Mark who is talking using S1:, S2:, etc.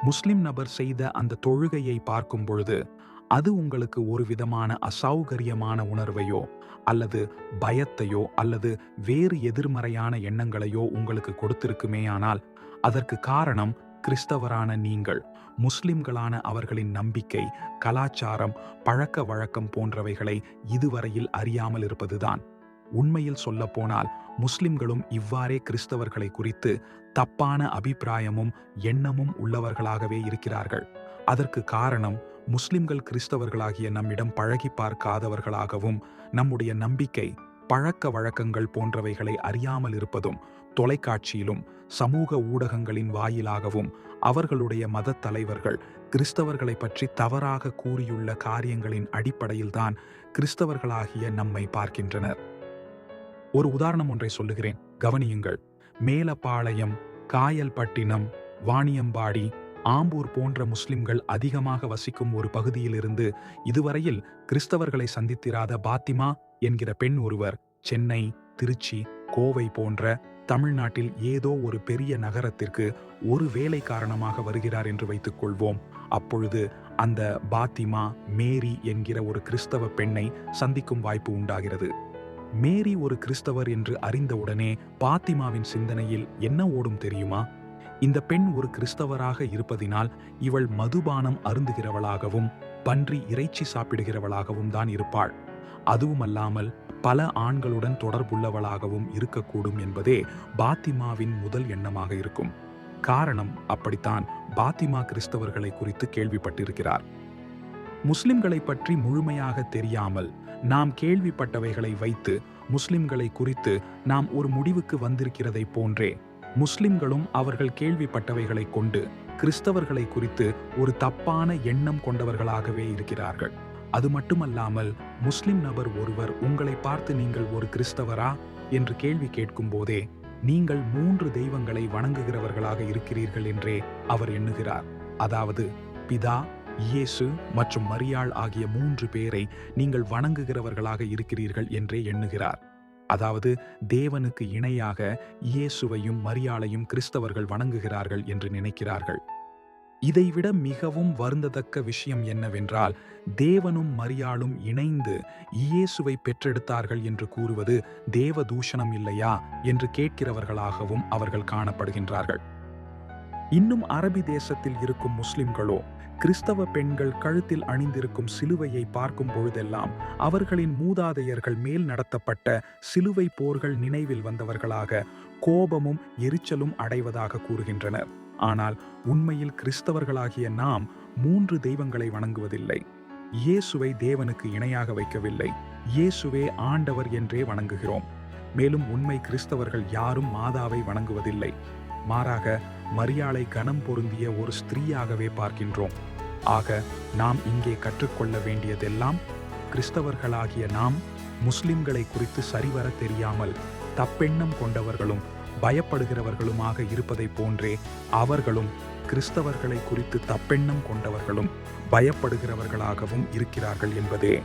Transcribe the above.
S1: முஸ்லிம் நபர் செய்த அந்த தொழுகையை பார்க்கும் பொழுது அது உங்களுக்கு ஒரு விதமான அசௌகரியமான உணர்வையோ அல்லது பயத்தையோ அல்லது வேறு எதிர்மறையான எண்ணங்களையோ உங்களுக்கு கொடுத்திருக்குமேயானால் அதற்கு காரணம் கிறிஸ்தவரான நீங்கள் முஸ்லிம்களான அவர்களின் நம்பிக்கை, கலாச்சாரம், பழக்க வழக்கம் போன்றவைகளை இதுவரையில் அறியாமல் இருப்பதுதான். உண்மையில் சொல்லப்போனால் முஸ்லிம்களும் இவ்வாறே கிறிஸ்தவர்களை குறித்து தப்பான அபிப்பிராயமும் எண்ணமும் உள்ளவர்களாகவே இருக்கிறார்கள். அதற்கு காரணம் முஸ்லிம்கள் கிறிஸ்தவர்களாகிய நம்மிடம் பழகி பார்க்காதவர்களாகவும் நம்முடைய நம்பிக்கை, பழக்க வழக்கங்கள் போன்றவைகளை அறியாமல் இருப்பதும், தொலைக்காட்சியிலும் சமூக ஊடகங்களின் வாயிலாகவும் அவர்களுடைய மதத் தலைவர்கள் கிறிஸ்தவர்களை பற்றி தவறாக கூறியுள்ள காரியங்களின் அடிப்படையில்தான் கிறிஸ்தவர்களாகிய நம்மை பார்க்கின்றனர். ஒரு உதாரணம் ஒன்றை சொல்லுகிறேன், கவனியுங்கள். மேலப்பாளையம், காயல்பட்டினம், வாணியம்பாடி, ஆம்பூர் போன்ற முஸ்லிம்கள் அதிகமாக வசிக்கும் ஒரு பகுதியிலிருந்து இதுவரையில் கிறிஸ்தவர்களை சந்தித்திராத பாத்திமா என்கிற பெண் ஒருவர் சென்னை, திருச்சி, கோவை போன்ற தமிழ்நாட்டில் ஏதோ ஒரு பெரிய நகரத்திற்கு ஒரு வேலை காரணமாக வருகிறார் என்று வைத்துக் கொள்வோம். அப்பொழுது அந்த பாத்திமா மேரி என்கிற ஒரு கிறிஸ்தவ பெண்ணை சந்திக்கும் வாய்ப்பு உண்டாகிறது. மேரி ஒரு கிறிஸ்தவர் என்று அறிந்தவுடனே பாத்திமாவின் சிந்தனையில் என்ன ஓடும் தெரியுமா? இந்த பெண் ஒரு கிறிஸ்தவராக இருப்பதினால் இவள் மதுபானம் அருந்துகிறவளாகவும் பன்றி இறைச்சி சாப்பிடுகிறவளாகவும் தான் இருப்பாள். அதுவுமல்லாமல் பல ஆண்களுடன் தொடர்புள்ளவளாகவும் இருக்கக்கூடும் என்பதே பாத்திமாவின் முதல் எண்ணமாக இருக்கும். காரணம், அப்படித்தான் பாத்திமா கிறிஸ்தவர்களை குறித்து கேள்விப்பட்டிருக்கிறார். முஸ்லிம்களை பற்றி முழுமையாக தெரியாமல் நாம் கேள்விப்பட்டவைகளை வைத்து முஸ்லிம்களை குறித்து நாம் ஒரு முடிவுக்கு வந்திருக்கிறதை போன்றே முஸ்லிம்களும் அவர்கள் கேள்விப்பட்டவைகளை கொண்டு கிறிஸ்தவர்களை குறித்து ஒரு தப்பான எண்ணம் கொண்டவர்களாகவே இருக்கிறார்கள். அது மட்டுமல்லாமல் முஸ்லிம் நபர் ஒருவர் உங்களை பார்த்து நீங்கள் ஒரு கிறிஸ்தவரா என்று கேள்வி கேட்கும் போதே நீங்கள் 3 தெய்வங்களை வணங்குகிறவர்களாக இருக்கிறீர்கள் என்றே அவர் எண்ணுகிறார். அதாவது பிதா, இயேசு மற்றும் மரியாள் ஆகிய 3 பேரை நீங்கள் வணங்குகிறவர்களாக இருக்கிறீர்கள் என்றே எண்ணுகிறார். அதாவது தேவனுக்கு இணையாக இயேசுவையும் மரியாளையும் கிறிஸ்தவர்கள் வணங்குகிறார்கள் என்று நினைக்கிறார்கள். இதைவிட மிகவும் வருந்தத்தக்க விஷயம் என்னவென்றால், தேவனும் மரியாளும் இணைந்து இயேசுவை பெற்றெடுத்தார்கள் என்று கூறுவது தேவ தூஷணம் இல்லையா என்று கேட்கிறவர்களாகவும் அவர்கள் காணப்படுகின்றார்கள். இன்னும் அரபி தேசத்தில் இருக்கும் முஸ்லிம்களோ கிறிஸ்தவ பெண்கள் கழுத்தில் அணிந்திருக்கும் சிலுவையை பார்க்கும் பொழுதெல்லாம் அவர்களின் மூதாதையர்கள் மேல் நடத்தப்பட்ட சிலுவை போர்கள் நினைவில் வந்தவர்களாக கோபமும் எரிச்சலும் அடைவதாக கூறுகின்றனர். ஆனால் உண்மையில் கிறிஸ்தவர்களாகிய நாம் 3 தெய்வங்களை வணங்குவதில்லை. இயேசுவை தேவனுக்கு இணையாக வைக்கவில்லை. இயேசுவே ஆண்டவர் என்றே வணங்குகிறோம். மேலும் உண்மை கிறிஸ்தவர்கள் யாரும் மாதாவை வணங்குவதில்லை. மாறாக மரியாளை கனம் பொருந்திய ஒரு ஸ்திரீயாகவே பார்க்கின்றோம். ஆக நாம் இங்கே கற்றுக்கொள்ள வேண்டியதெல்லாம், கிறிஸ்தவர்களாகிய நாம் முஸ்லிம்களை குறித்து சரிவர தெரியாமல் தப்பெண்ணம் கொண்டவர்களும் பயப்படுகிறவர்களுமாக இருப்பதை போன்றே அவர்களும் கிறிஸ்தவர்களை குறித்து தப்பெண்ணம் கொண்டவர்களும் பயப்படுகிறவர்களாகவும் இருக்கிறார்கள் என்பதே.